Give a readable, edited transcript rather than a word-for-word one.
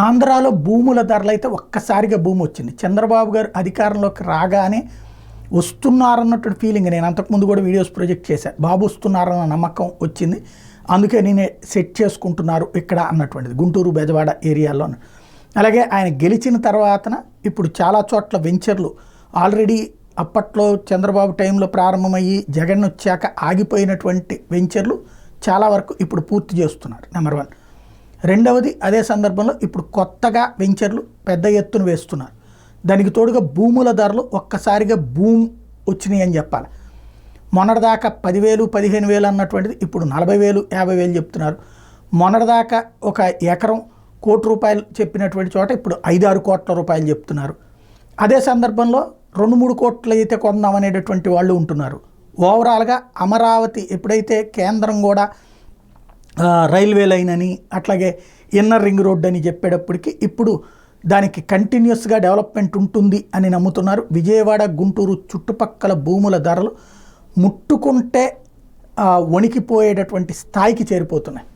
ఆంధ్రాలో భూముల ధరలు అయితే ఒక్కసారిగా భూమి వచ్చింది. చంద్రబాబు గారు అధికారంలోకి రాగానే వస్తున్నారన్నటువంటి ఫీలింగ్, నేను అంతకుముందు కూడా వీడియోస్ ప్రొజెక్ట్ చేశాను, బాబు వస్తున్నారన్న నమ్మకం వచ్చింది, అందుకే నేనే సెట్ చేసుకుంటున్నారు ఇక్కడ అన్నటువంటిది గుంటూరు బెజవాడ ఏరియాలో. అలాగే ఆయన గెలిచిన తర్వాతన ఇప్పుడు చాలా చోట్ల వెంచర్లు ఆల్రెడీ అప్పట్లో చంద్రబాబు టైంలో ప్రారంభమయ్యి జగన్ వచ్చాక ఆగిపోయినటువంటి వెంచర్లు చాలా వరకు ఇప్పుడు పూర్తి చేస్తున్నారు, నెంబర్ 1. రెండవది, అదే సందర్భంలో ఇప్పుడు కొత్తగా వెంచర్లు పెద్ద ఎత్తున వేస్తున్నారు. దానికి తోడుగా భూముల ధరలు ఒక్కసారిగా భూమ్ వచ్చినాయి అని చెప్పాలి. మొన్నటిదాకా 10,000 15,000 అన్నటువంటిది ఇప్పుడు 40,000 50,000 చెప్తున్నారు. మొన్నటిదాకా ఒక ఎకరం ₹1,00,00,000 చెప్పినటువంటి చోట ఇప్పుడు 5-6 కోట్ల రూపాయలు చెప్తున్నారు. అదే సందర్భంలో 2-3 కోట్లు అయితే కొందాం అనేటటువంటి వాళ్ళు ఉంటున్నారు. ఓవరాల్గా అమరావతి ఎప్పుడైతే కేంద్రం కూడా రైల్వే లైన్ అని అట్లాగే ఇన్నర్ రింగ్ రోడ్ అని చెప్పేటప్పటికి ఇప్పుడు దానికి కంటిన్యూస్గా డెవలప్మెంట్ ఉంటుంది అని నమ్ముతున్నారు. విజయవాడ గుంటూరు చుట్టుపక్కల భూముల ధరలు ముట్టుకుంటే వణికిపోయేటటువంటి స్థాయికి చేరిపోతున్నాయి.